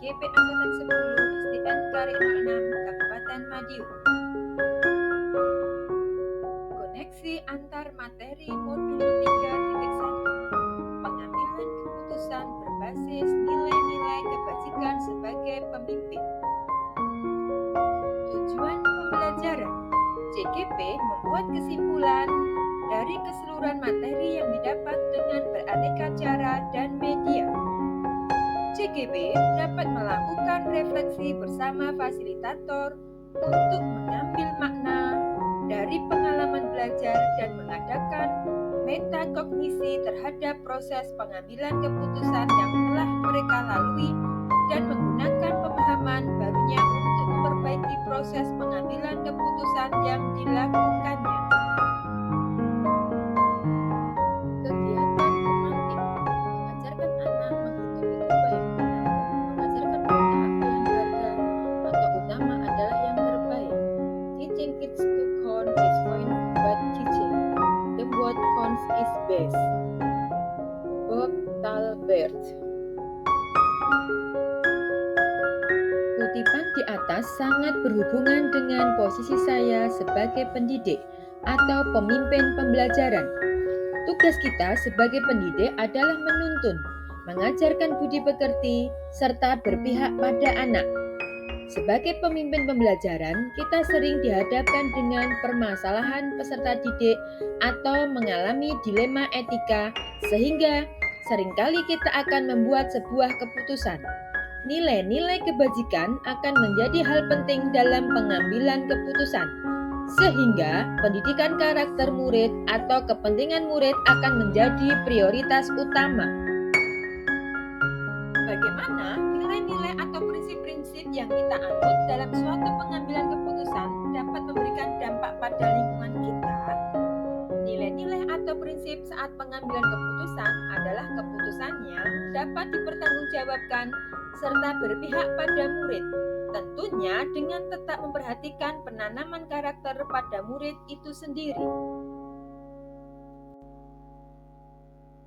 JGP Angkatan 10 SDN Kari 06 Kabupaten Madiun. Koneksi antar materi modul 3.1 pengambilan keputusan berbasis nilai-nilai kebajikan sebagai pemimpin. Tujuan pembelajaran JGP membuat kesimpulan dari keseluruhan materi yang didapat dengan beraneka cara dan media. JGP dapat melakukan refleksi bersama fasilitator untuk mengambil makna dari pengalaman belajar dan mengadakan metakognisi terhadap proses pengambilan keputusan yang telah mereka lalui dan menggunakan pemahaman barunya untuk memperbaiki proses pengambilan keputusan yang dilakukannya. Kegiatan memantik mengajarkan anak menghitung-hitung baik, mengajarkan mereka apa yang berharga atau utama adalah yang terbaik. Teaching kids to count is fine, but teaching them what counts is best. Bob Talbert. Kutipan di atas sangat berhubungan dengan posisi saya sebagai pendidik atau pemimpin pembelajaran. Tugas kita sebagai pendidik adalah menuntun, mengajarkan budi pekerti, serta berpihak pada anak. Sebagai pemimpin pembelajaran, kita sering dihadapkan dengan permasalahan peserta didik atau mengalami dilema etika, sehingga seringkali kita akan membuat sebuah keputusan. Nilai-nilai kebajikan akan menjadi hal penting dalam pengambilan keputusan, sehingga pendidikan karakter murid atau kepentingan murid akan menjadi prioritas utama. Bagaimana nilai-nilai atau prinsip-prinsip yang kita anut dalam suatu pengambilan keputusan dapat memberikan dampak pada lingkungan kita? Nilai-nilai atau prinsip saat pengambilan keputusan adalah keputusan yang dapat dipertanggungjawabkan serta berpihak pada murid, tentunya dengan tetap memperhatikan penanaman karakter pada murid itu sendiri.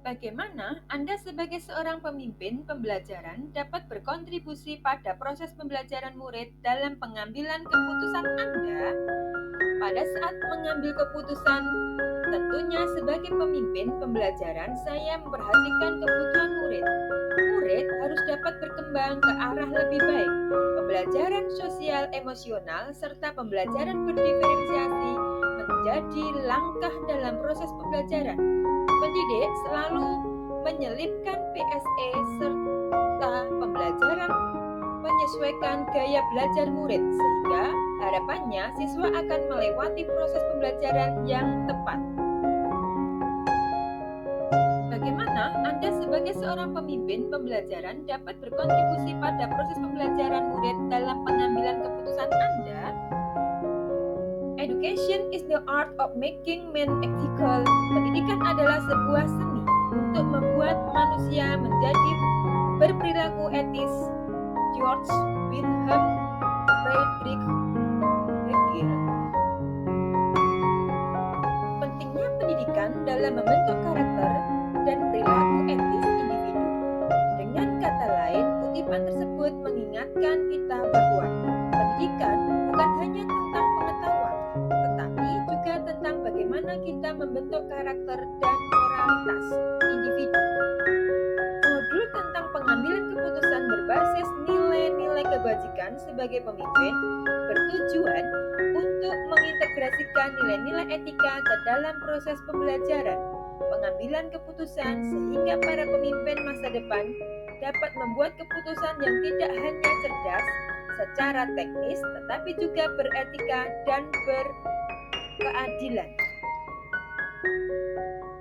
Bagaimana Anda sebagai seorang pemimpin pembelajaran dapat berkontribusi pada proses pembelajaran murid dalam pengambilan keputusan Anda? Pada saat mengambil keputusan, tentunya sebagai pemimpin pembelajaran saya memperhatikan kebutuhan murid. Murid harus dapat berkembang ke arah lebih baik. Pembelajaran sosial emosional serta pembelajaran berdiferensiasi menjadi langkah dalam proses pembelajaran. Pendidik selalu menyelipkan PSE serta pembelajaran menyesuaikan gaya belajar murid, sehingga harapannya siswa akan melewati proses pembelajaran yang tepat. Bagaimana Anda sebagai seorang pemimpin pembelajaran dapat berkontribusi pada proses pembelajaran murid dalam pengambilan keputusan Anda? Education is the art of making men ethical. Pendidikan adalah sebuah seni untuk membuat manusia menjadi berperilaku etis. George Wilhelm Friedrich Hegel. Pentingnya pendidikan dalam membentuk karakter dan perilaku etis individu. Dengan kata lain, kutipan tersebut mengingatkan kita bahwa pendidikan bukan hanya tentang pengetahuan, tetapi juga tentang bagaimana kita membentuk karakter dan moralitas individu. Modul tentang pengambilan keputusan berbasis nilai-nilai kebajikan sebagai pemimpin bertujuan untuk mengintegrasikan nilai-nilai etika ke dalam proses pembelajaran, pengambilan keputusan, sehingga para pemimpin masa depan dapat membuat keputusan yang tidak hanya cerdas secara teknis, tetapi juga beretika dan berkeadilan.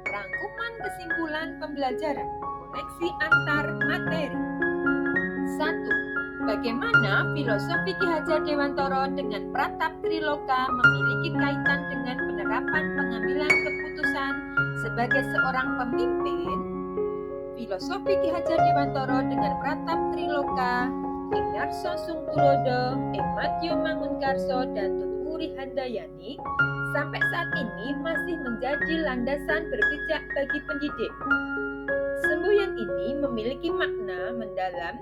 Rangkuman kesimpulan pembelajaran, koneksi antar materi. 1. Bagaimana filosofi Ki Hajar Dewantara dengan Pratap Triloka memiliki kaitan dengan penerapan pengambilan keputusan sebagai seorang pemimpin? Filosofi Ki Hajar Dewantara dengan Pratap Triloka, Inarso Sungtulodo, Matthew Mangunkarso, dan Tutwuri Handayani sampai saat ini masih menjadi landasan berpijak bagi pendidik. Semboyan ini memiliki makna mendalam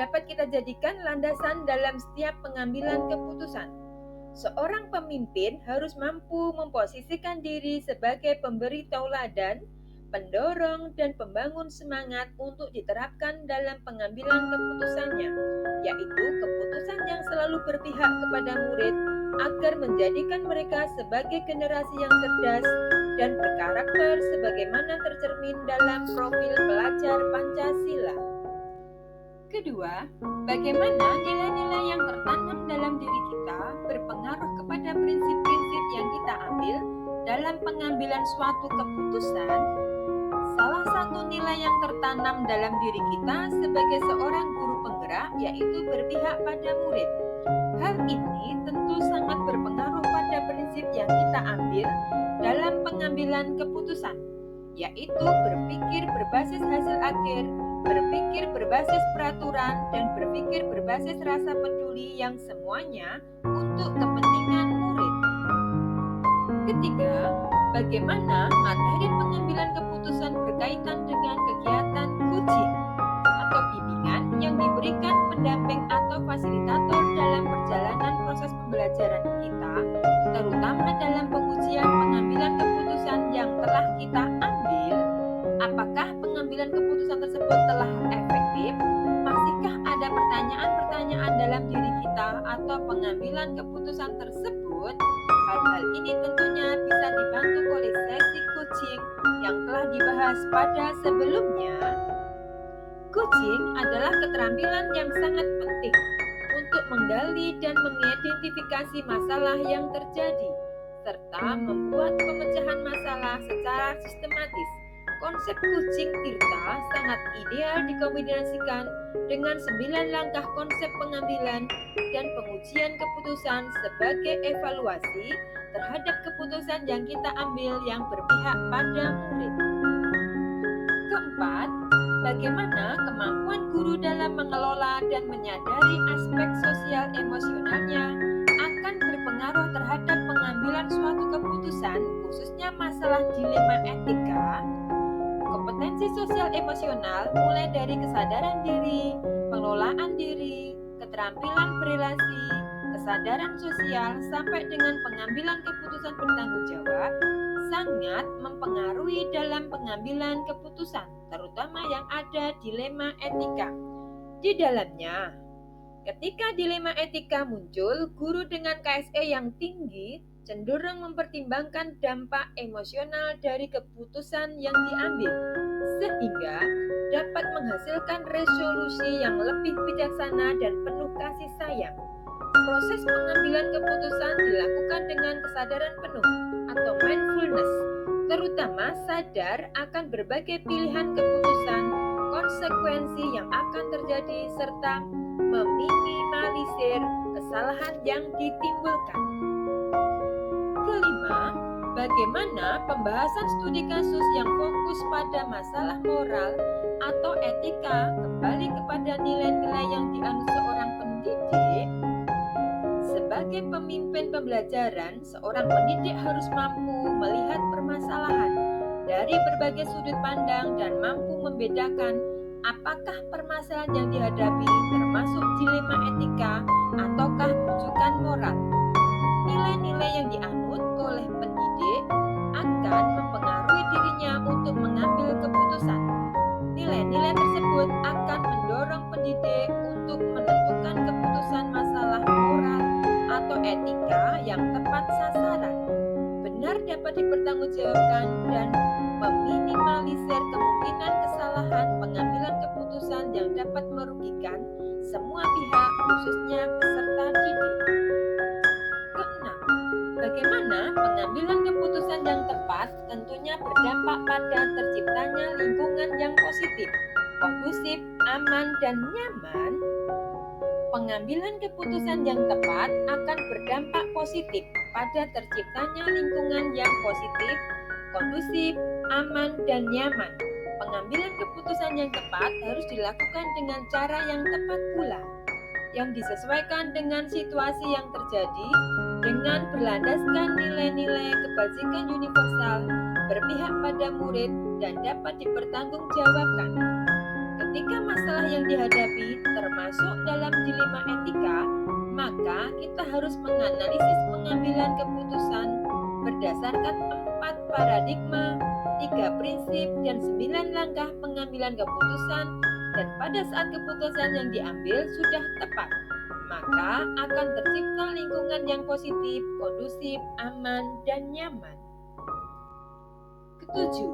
dapat kita jadikan landasan dalam setiap pengambilan keputusan. Seorang pemimpin harus mampu memposisikan diri sebagai pemberi tauladan, pendorong, dan pembangun semangat untuk diterapkan dalam pengambilan keputusannya, yaitu keputusan yang selalu berpihak kepada murid agar menjadikan mereka sebagai generasi yang cerdas dan berkarakter sebagaimana tercermin dalam profil pelajar Pancasila. Kedua, bagaimana nilai-nilai yang tertanam dalam diri kita berpengaruh kepada prinsip-prinsip yang kita ambil dalam pengambilan suatu keputusan. Salah satu nilai yang tertanam dalam diri kita sebagai seorang guru penggerak yaitu berpihak pada murid. Hal ini tentu sangat berpengaruh pada prinsip yang kita ambil dalam pengambilan keputusan, yaitu berpikir berbasis hasil akhir, berpikir berbasis peraturan, dan berpikir berbasis rasa peduli yang semuanya untuk kepentingan murid. Ketiga, bagaimana materi pengambilan keputusan berkaitan dengan kegiatan coaching atau bimbingan yang diberikan pendamping atau fasilitator dalam perjalanan proses pembelajaran kita, terutama dalam pengujian pengambilan keputusan yang telah kita ambil. Apakah pengambilan keputusan tersebut telah efektif? Masihkah ada pertanyaan-pertanyaan dalam diri kita atau pengambilan keputusan tersebut? Hal-hal ini tentunya bisa dibantu oleh sesi coaching yang telah dibahas pada sebelumnya. Coaching adalah keterampilan yang sangat penting untuk menggali dan mengidentifikasi masalah yang terjadi, serta membuat pemecahan masalah secara sistematis. Konsep coaching Tirta sangat ideal dikombinasikan dengan 9 langkah konsep pengambilan dan pengujian keputusan sebagai evaluasi terhadap keputusan yang kita ambil yang berpihak pada murid. Keempat, bagaimana kemampuan guru dalam mengelola dan menyadari aspek sosial emosionalnya akan berpengaruh terhadap pengambilan suatu keputusan, khususnya masalah dilema etika. Kompetensi sosial emosional mulai dari kesadaran diri, pengelolaan diri, keterampilan berelasi, kesadaran sosial, sampai dengan pengambilan keputusan bertanggung jawab, sangat mempengaruhi dalam pengambilan keputusan, terutama yang ada dilema etika. Di dalamnya, ketika dilema etika muncul, guru dengan KSE yang tinggi cenderung mempertimbangkan dampak emosional dari keputusan yang diambil, sehingga dapat menghasilkan resolusi yang lebih bijaksana dan penuh kasih sayang. Proses pengambilan keputusan dilakukan dengan kesadaran penuh atau mindfulness, terutama sadar akan berbagai pilihan keputusan, konsekuensi yang akan terjadi, serta meminimalisir kesalahan yang ditimbulkan. Kelima, bagaimana pembahasan studi kasus yang fokus pada masalah moral atau etika kembali kepada nilai-nilai yang dianut seorang pendidik. Sebagai pemimpin pembelajaran, seorang pendidik harus mampu melihat permasalahan dari berbagai sudut pandang dan mampu membedakan apakah permasalahan yang dihadapi termasuk dilema etika ataukah rujukan moral. Nilai-nilai yang dianut oleh pendidik akan mempengaruhi dirinya untuk mengambil keputusan. Nilai-nilai tersebut akan mendorong pendidik untuk menentukan keputusan masalah moral atau etika yang tepat sasaran, benar dapat dipertanggungjawabkan, dan meminimalisir kemungkinan kesalahan pengambilan keputusan yang dapat merugikan semua pihak, khususnya peserta didik. Keenam, bagaimana pengambilan keputusan yang tepat tentunya berdampak pada terciptanya lingkungan yang positif, kondusif, aman, dan nyaman. Pengambilan keputusan yang tepat akan berdampak positif pada terciptanya lingkungan yang positif, kondusif, aman, dan nyaman. Pengambilan keputusan yang tepat harus dilakukan dengan cara yang tepat pula, yang disesuaikan dengan situasi yang terjadi, dengan berlandaskan nilai-nilai kebajikan universal, berpihak pada murid, dan dapat dipertanggungjawabkan. Ketika masalah yang dihadapi, termasuk dalam dilema etika, maka kita harus menganalisis pengambilan keputusan berdasarkan 4 paradigma, 3 prinsip, dan 9 langkah pengambilan keputusan. Dan pada saat keputusan yang diambil sudah tepat, maka akan tercipta lingkungan yang positif, kondusif, aman, dan nyaman. Ketujuh,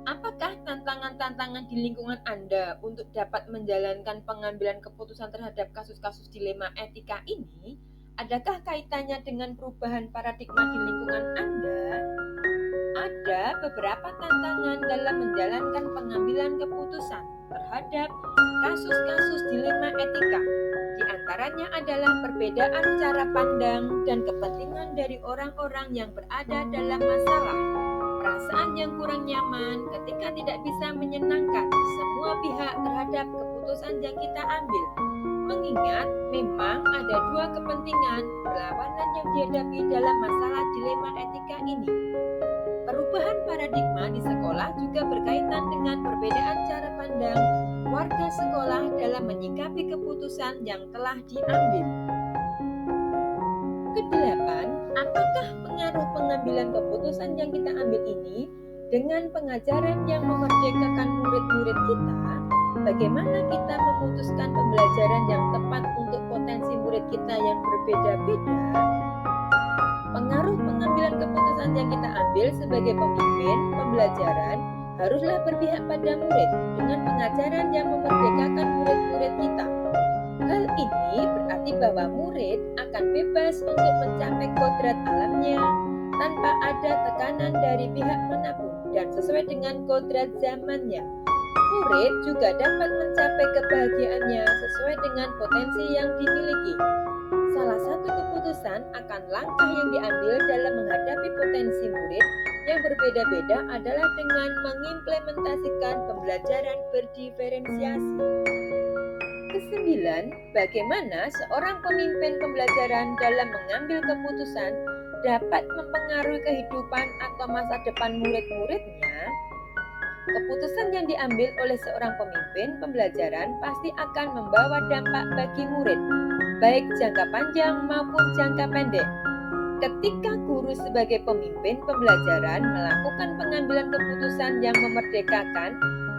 apakah tantangan-tantangan di lingkungan Anda untuk dapat menjalankan pengambilan keputusan terhadap kasus-kasus dilema etika ini? Adakah kaitannya dengan perubahan paradigma di lingkungan Anda? Ada beberapa tantangan dalam menjalankan pengambilan keputusan terhadap kasus-kasus dilema etika. Di antaranya adalah perbedaan cara pandang dan kepentingan dari orang-orang yang berada dalam masalah, perasaan yang kurang nyaman ketika tidak bisa menyenangkan semua pihak terhadap keputusan yang kita ambil. Mengingat memang ada 2 kepentingan berlawanan yang dihadapi dalam masalah dilema etika ini. Perubahan paradigma di sekolah juga berkaitan dengan perbedaan cara pandang warga sekolah dalam menyikapi keputusan yang telah diambil. Kedelapan, apakah pengaruh pengambilan keputusan yang kita ambil ini dengan pengajaran yang memerdekakan murid-murid kita? Bagaimana kita memutuskan pembelajaran yang tepat untuk potensi murid kita yang berbeda-beda? Pengaruh pengambilan keputusan yang kita ambil sebagai pemimpin pembelajaran haruslah berpihak pada murid dengan pengajaran yang memerdekakan murid-murid kita. Hal ini berarti bahwa murid akan bebas untuk mencapai kodrat alamnya tanpa ada tekanan dari pihak manapun dan sesuai dengan kodrat zamannya. Murid juga dapat mencapai kebahagiaannya sesuai dengan potensi yang dimiliki. Salah satu keputusan akan langkah yang diambil dalam menghadapi potensi murid yang berbeda-beda adalah dengan mengimplementasikan pembelajaran berdiferensiasi. Kesembilan, bagaimana seorang pemimpin pembelajaran dalam mengambil keputusan dapat mempengaruhi kehidupan atau masa depan murid-muridnya? Keputusan yang diambil oleh seorang pemimpin pembelajaran pasti akan membawa dampak bagi murid, baik jangka panjang maupun jangka pendek. Ketika guru sebagai pemimpin pembelajaran melakukan pengambilan keputusan yang memerdekakan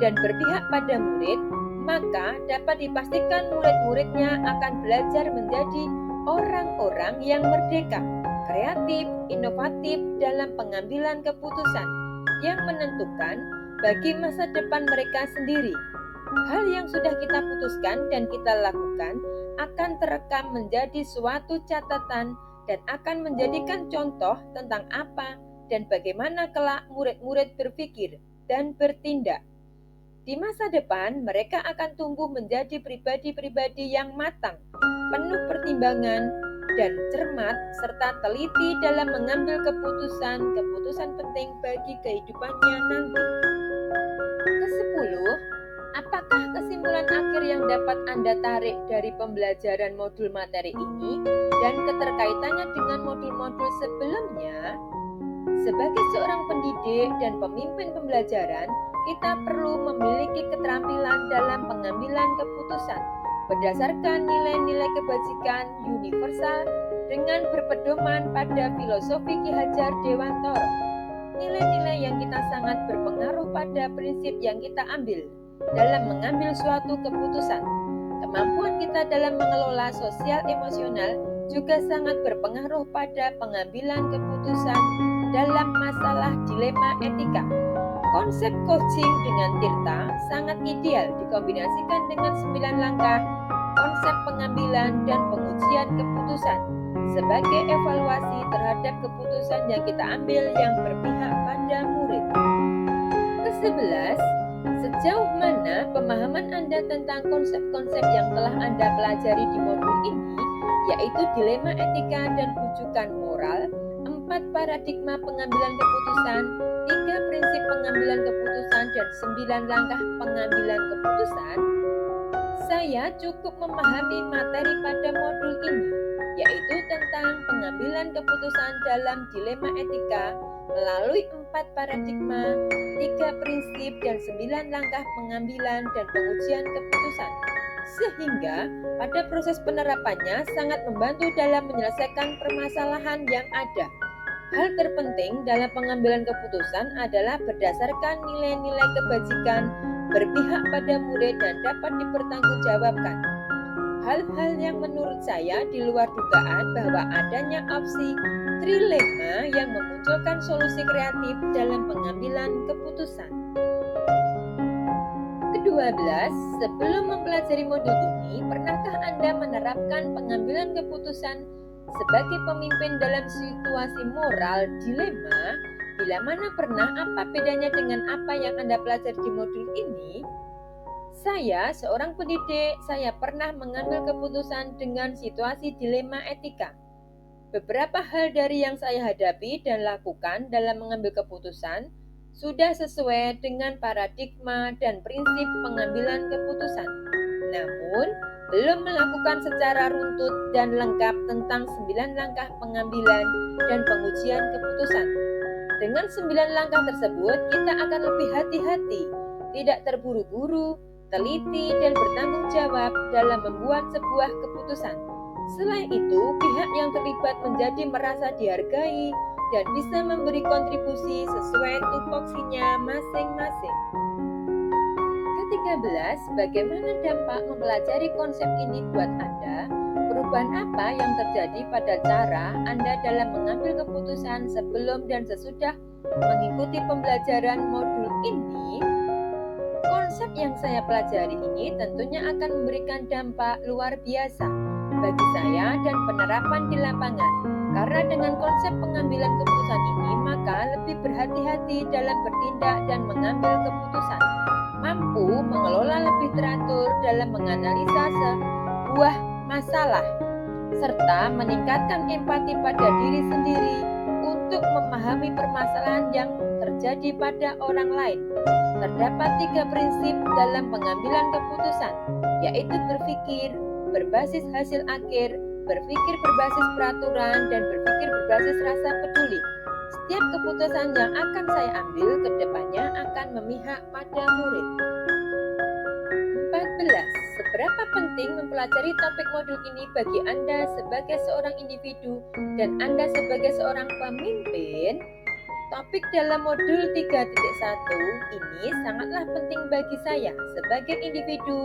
dan berpihak pada murid, maka dapat dipastikan murid-muridnya akan belajar menjadi orang-orang yang merdeka, kreatif, inovatif dalam pengambilan keputusan yang menentukan bagi masa depan mereka sendiri. Hal yang sudah kita putuskan dan kita lakukan akan terekam menjadi suatu catatan dan akan menjadikan contoh tentang apa dan bagaimana kelak murid-murid berpikir dan bertindak. Di masa depan, mereka akan tumbuh menjadi pribadi-pribadi yang matang, penuh pertimbangan, dan cermat, serta teliti dalam mengambil keputusan penting bagi kehidupannya nanti. Kesepuluh, apakah kesimpulan akhir yang dapat Anda tarik dari pembelajaran modul materi ini dan keterkaitannya dengan modul-modul sebelumnya? Sebagai seorang pendidik dan pemimpin pembelajaran, kita perlu memiliki keterampilan dalam pengambilan keputusan berdasarkan nilai-nilai kebajikan universal dengan berpedoman pada filosofi Ki Hajar Dewantara. Nilai-nilai yang kita sangat berpengaruh pada prinsip yang kita ambil dalam mengambil suatu keputusan. Kemampuan kita dalam mengelola sosial emosional juga sangat berpengaruh pada pengambilan keputusan dalam masalah dilema etika. Konsep coaching dengan Tirta sangat ideal dikombinasikan dengan 9 langkah konsep pengambilan dan pengujian keputusan sebagai evaluasi terhadap keputusan yang kita ambil yang berpihak pada murid. Ke-11, sejauh mana pemahaman Anda tentang konsep-konsep yang telah Anda pelajari di modul ini, yaitu dilema etika dan rujukan moral, 4 paradigma pengambilan keputusan, 3 prinsip pengambilan keputusan, dan 9 langkah pengambilan keputusan? Saya cukup memahami materi pada modul ini, yaitu tentang pengambilan keputusan dalam dilema etika melalui 4 paradigma, 3 prinsip, dan 9 langkah pengambilan dan pengujian keputusan. sehingga pada proses penerapannya sangat membantu dalam menyelesaikan permasalahan yang ada. Hal terpenting dalam pengambilan keputusan adalah berdasarkan nilai-nilai kebajikan, berpihak pada murid dan dapat dipertanggungjawabkan. Hal-hal yang menurut saya di luar dugaan bahwa adanya opsi trilema yang memunculkan solusi kreatif dalam pengambilan keputusan. Ke-12, sebelum mempelajari modul ini, pernahkah Anda menerapkan pengambilan keputusan sebagai pemimpin dalam situasi moral dilema? Bila mana pernah, apa bedanya dengan apa yang Anda pelajari di modul ini? Saya, seorang pendidik, saya pernah mengambil keputusan dengan situasi dilema etika. Beberapa hal dari yang saya hadapi dan lakukan dalam mengambil keputusan sudah sesuai dengan paradigma dan prinsip pengambilan keputusan. Namun, belum melakukan secara runtut dan lengkap tentang 9 langkah pengambilan dan pengujian keputusan. Dengan 9 langkah tersebut, kita akan lebih hati-hati, tidak terburu-buru, teliti, dan bertanggung jawab dalam membuat sebuah keputusan. Selain itu, pihak yang terlibat menjadi merasa dihargai dan bisa memberi kontribusi sesuai tupoksinya masing-masing. Ke-13, bagaimana dampak mempelajari konsep ini buat Anda? Perubahan apa yang terjadi pada cara Anda dalam mengambil keputusan sebelum dan sesudah mengikuti pembelajaran modul ini? Konsep yang saya pelajari ini tentunya akan memberikan dampak luar biasa bagi saya dan penerapan di lapangan. Karena dengan konsep pengambilan keputusan ini, maka lebih berhati-hati dalam bertindak dan mengambil keputusan. Mampu mengelola lebih teratur dalam menganalisa sebuah masalah, serta meningkatkan empati pada diri sendiri untuk memahami permasalahan yang terjadi pada orang lain. Terdapat 3 prinsip dalam pengambilan keputusan, yaitu berpikir berbasis hasil akhir, berpikir berbasis peraturan, dan berpikir berbasis rasa peduli. Setiap keputusan yang akan saya ambil ke depannya akan memihak pada murid. 14. Seberapa penting mempelajari topik modul ini bagi Anda sebagai seorang individu dan Anda sebagai seorang pemimpin? Topik dalam modul 3.1 ini sangatlah penting bagi saya sebagai individu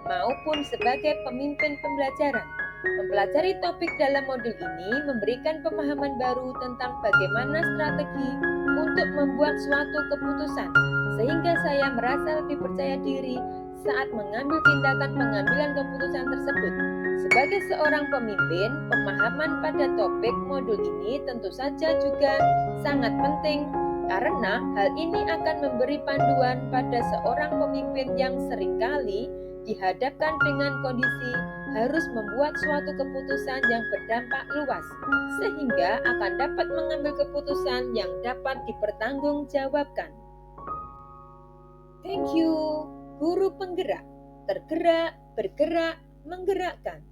maupun sebagai pemimpin pembelajaran. Mempelajari topik dalam modul ini memberikan pemahaman baru tentang bagaimana strategi untuk membuat suatu keputusan, sehingga saya merasa lebih percaya diri saat mengambil tindakan pengambilan keputusan tersebut. Sebagai seorang pemimpin, pemahaman pada topik modul ini tentu saja juga sangat penting karena hal ini akan memberi panduan pada seorang pemimpin yang seringkali dihadapkan dengan kondisi harus membuat suatu keputusan yang berdampak luas sehingga akan dapat mengambil keputusan yang dapat dipertanggungjawabkan. Thank you, guru penggerak, tergerak, bergerak, menggerakkan.